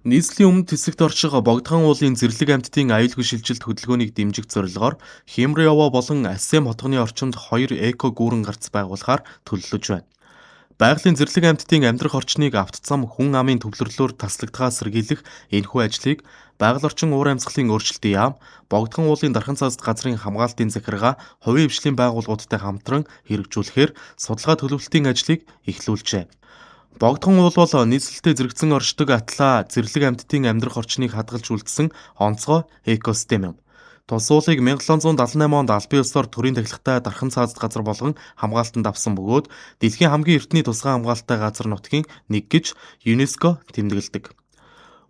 Нийслэлийн өмнөд хэсэгт орших богдхан уулын зэрлэг амьтдын аюулгүй шилжилт хөдөлгөөнийг дэмжих зорилгоор Хемрява болон Асем хотгоны орчимд 2 эко гүүрэн гарц байгуулахаар төлөвлөж байна. Байгалийн зэрлэг амьтдын амьдрах орчныг автцам хүн амын төвлөрлөөр таслагдахаас сэргийлэх энэхүү ажлыг байгаль орчин уур амьсгалын өөрчлөлтийн яам, богдхан уулын дархан цаазд газрын хамгаалтын захиргаа, хувийн хвшлийн байгууллагуудтай хамтран хэрэгжүүлэхээр судалгаа төлөвлөлтийн ажлыг эхлүүлжээ. Богдхон уул бол нийслэлтэй зэрэгцэн оршдог атлаа зэрлэг амьтдын амьдрах орчныг хадгалж үлдсэн онцгой экосистем юм. Тус уулыг 1778 онд албан ёсоор төрийн тахилгатай дархан цаазд газар болгон хамгаалтанд авсан бөгөөд дэлхийн хамгийн эртний тусгай хамгаалалттай газар нутгийн нэг гэж ЮНЕСКО тэмдэглэдэг.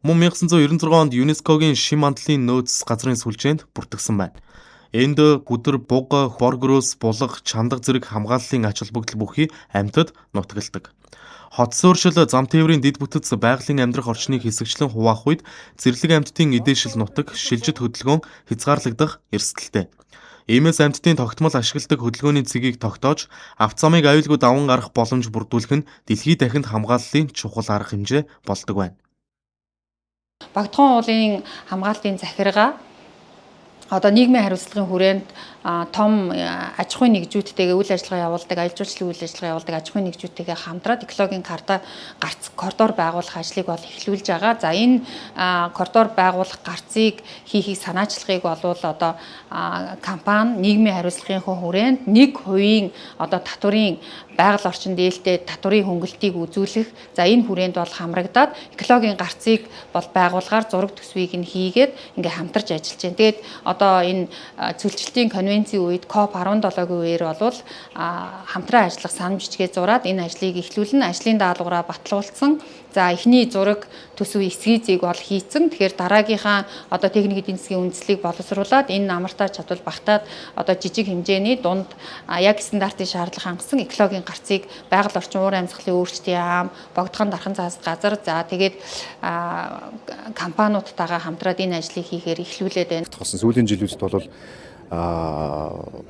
Мөн 1996 онд ЮНЕСКОгийн шин мандлын нөөц газрын сүлжээнд бүртгэсэн байна. Энд бүдэр, буг, хоргөрөөс, булга, чандаг зэрэг хамгааллын ач холбогдол бүхий амьтад нутагладаг. Хот суурьшил, зам тээврийн дэд бүтэц байгалийн амьдрах орчныг хэсэгчлэн хуваах үед зэрлэг амьтдын эдээшил нутаг шилжит хөдөлгөөн хязгаарлагдах эрсдэлтэй. Иймээс амьтдын тогтмол ашигладаг хөдөлгөөний цэгийг тогтоож, авцамыг аюулгүй даван гарах боломж бүрдүүлэх нь дэлхийд дахинд хамгааллын чухал арга хэмжээ болдог байна. Богдхон уулын хамгаалтын захиргаа одоо нийгмийн хариуцлагын хүрээнд том аж ахуйн нэгжүүдтэйгээ үйл ажиллагаа явуулдаг, аялал жуулчлалын үйл ажиллагаа явуулдаг аж ахуйн нэгжүүдтэйгээ хамтраад экологийн карта коридор байгуулах ажлыг бол эхлүүлж байгаа. За энэ коридор байгуулах гарцыг хийхийг санаачлахыг бол одоо компани нийгмийн хариуцлагын хүрээнд 1% одоо татврын байгаль орчинд ээлтэй татврын хөнгөлтийг үзүүлэх. За энэ хүрээнд бол хамрагдаад экологийн гарцыг бол байгуулгаар зураг төсвийг нь хийгээд ингээ хамтарч ажиллаж байна. Тэгээд одоо энэ цөлчлөлтийн конвенцийн үед COP17-гийн үеэр бол хамтран ажиллах санамж жижигээ зураад энэ ажлыг эхлүүлнэ. Ажлын даалгавраа батлуулсан. За эхний зураг төсөв эскизийг бол хийцэн. Тэгэхээр дараагийнхаа одоо техник эдийн засгийн үндэслэлийг боловсруулад энэ намартай чадвал багтаад одоо жижиг хэмжээний дунд яг стандартын шаардлага хангасан экологийн гарцыг байгаль орчин уур амьсгалын өөрчлөлтийн яам, богдхон дархан цаазд газар за тэгээд компаниудтайгаа хамтраад энэ ажлыг хийхээр эхлүүлээд байна. Болсон сүүлийн жилүүдэд бол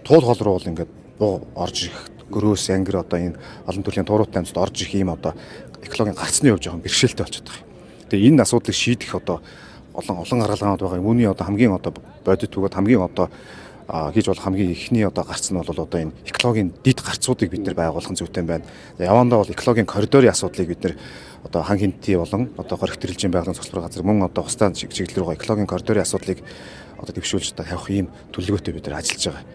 туул хоол руу бол ингээд буу орж ирэх гөрөөс ангир одоо энэ олон төрлийн тууруутай амьсд орж ирэх юм одоо экологийн гарцны хувьд жоохон бэрхшээлтэй болчиход байгаа юм. Тэгээ энэ асуудлыг шийдэх одоо олон аргалгаанууд байгаа юм. Үүний одоо хамгийн одоо бодит бөгөөд хамгийн одоо хийж болох хамгийн ихний одоо гарц нь бол одоо энэ экологийн дид гарцуудыг бид нэр байгуулах зүйтэй байна. Явандаа бол экологийн коридорын асуудлыг бид нэр одоо хан хинти болон одоо горих төрөлжийн байгалийн цогцлбор газар мөн одоо хустаа чиглэл рүү экологийн коридорын асуудлыг одоо дэвшүүлж одоо тавих ийм төлөвлөгөөтэй бид нэр ажиллаж байгаа.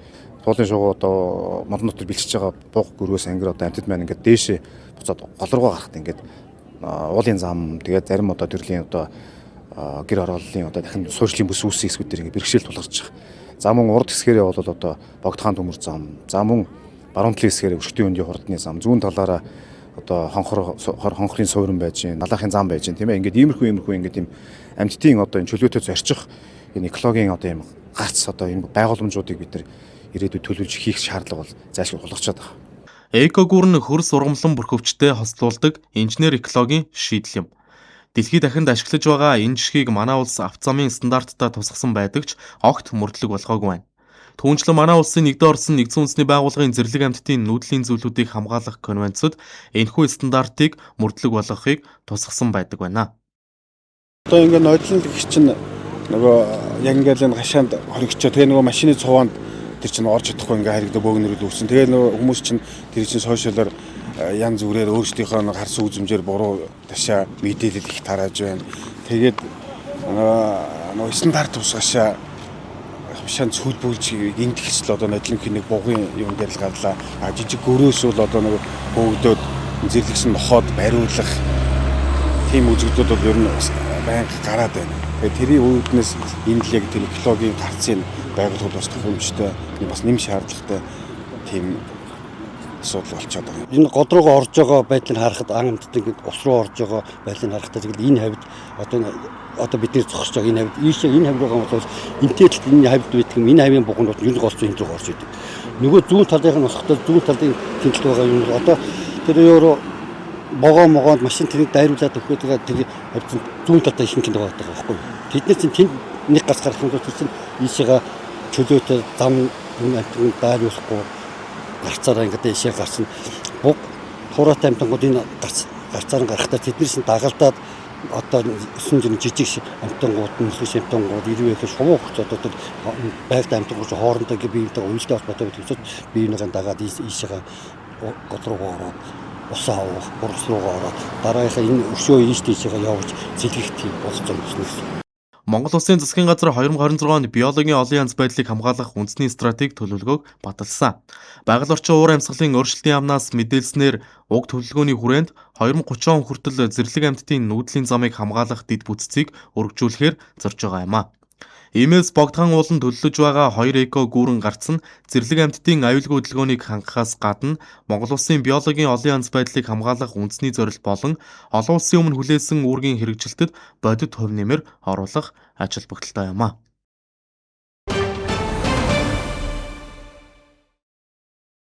Туулын шугуу одоо модон дотор бэлчиж байгаа буг гөрөөс ангир одоо амьтад маань ингээд дээшээ буцаад гол руу гарахт ингээд уулын зам тэгээд зарим одоо төрлийн одоо гэр орооллын одоо дахин суурьшлийн бүс үүсэх хэсгүүдээр ингээд бэрхшээл тулгарч байгаа. За мөн урд хэсгээрээ бол одоо богдхан төмөр зам, за мөн баруун талын хэсгээрээ өшгтийн өндийн хурдны зам, зүүн талаараа одоо хонхрын суурин байж гин, налахын зам байж гин тийм ээ. Ингээд иймэрхүү ингээд ийм амьтдын одоо энэ чөлөөтэй зорчих энэ экологийн одоо ийм гарц одоо энэ байгууламжуудыг бид нар ирээдүйд төлөвлөж хийх шаардлага бол зайлшгүй тулгарчаад байгаа. Эко гүүр нь хөрс ургамлан бүрхөвчтэй хослуулдаг инженер экологийн шийдэл юм. Дэлхийд дахинд ашиглаж байгаа энэ жишгийг манай улс авцамын стандарттай тусгасан байдаг ч огт мөрдлөг болгоогүй байна. Түүнчлэн манай улсын нэгдэн орсон нэгдсэн үндэсний байгууллагын зэрлэг амьтдын нүүдлийн зүйлүүдийг хамгаалах конвенцэд энэхүү стандартыг мөрдлөг болгохыг тусгасан байдаг байна. Одоо ингээд ноёдлын гэх чинь нөгөө яг ингээд энэ гашаанд хоригчоо тэгээ нөгөө машины цуваанд тэр чинь орж чадахгүй ингээд харигдаа бөөгнөрөл үүссэн. Тэгээ нөгөө хүмүүс чинь тэр чинь сошиалаар янз бүрээр өөрсдийнхөө харсан үзмжээр буруу ташаа мэдээлэл их тарааж байна. Тэгээд нөгөө стандарт тусгашаа хавшаан цөлбүүлж энд ихсэл одоо нодлын хинэг бугын юм дээр л гарлаа. Жижиг гөрөөс бол одоо нөгөө бөөгдөөд зэрлэгсэн нохоод бариулах тийм үзэгдүүд бол ер нь байнга гараад байна. Тэгээд тэрийн үүднээс энэ л яг тэр экологийн гарцын байгууллагууд бас тохиомжтой бас нэм шаардлагатай тийм асуудал болчиход байгаа. Энэ гол руугаа орж байгаа байдлыг харахад ан амьтад ингээд ус руу орж байгаа байдлыг харахад тэгэл энэ хавьд одоо бидний зогсож байгаа энэ хавьд ийшээ энэ хавь руугаа бол энтэй л энэ хавьд байдаг юм энэ хавийн бугунд бол энэ голцоо энэ рүү орж идэг. Нөгөө зүүн талынх нь босхдоо зүүн талын тэнцэл байгаа юм бол одоо тэр өөрөө могоонд машин тэрийг дайруулад өгөхөд байгаа тэр хавьд зүүн талдаа ихэнх нь байгаа байхгүй юу. Тэдний чинь тэнд нэг гац гарах юм бол тэр чинь ийшээгээ чөлөөтэй зам амтны дайруулахгүй гарцаараа ингээд ийшээ гарсан буг хураатай амтангууд энэ гарцаар гарахтаа тэднээс нь дагалдаад одоо 9 жижиг амтангууд, нөхөс амтангууд, ирвээх шувуу хөц одоо байгальтай амтангууд хоорондоо биеийнхээ уйлдаа холбоотой гэдэг биеийнхээ дагаад ийшээ гол руугаа ороод усаа уух, бургас руугаа ороод дараагийнхаа энэ өшөө ийш тийшээ явж зэлгэх тийм болох юм гэсэн. Монгол Улсын засгийн газар 2026 онд биологийн олон янз байдлыг хамгаалах үндэсний стратеги төлөвлөгөөг баталсан. Байгаль орчин уур амьсгалын өөрчлөлтийн яамнаас мэдээлснээр уг төлөвлөгөөний хүрээнд 2030 он хүртэл зэрлэг амьтдын нүүдлийн замыг хамгаалах дэд бүтцийг өргөжүүлэхээр зорж байгаа юм а. Иймээс богдхан уулан төлөвлөж байгаа 2 эко гүүрэн гарц нь зэрлэг амьтдын аюулгүй хөдөлгөөнийг хангахаас гадна Монгол Улсын биологийн олон янз байдлыг хамгаалах үндэсний зорилт болон олон улсын өмнө хүлээсэн үүргийн хэрэгжилтэд бодит хувь нэмэр оруулах ач холбогдолтой юм а.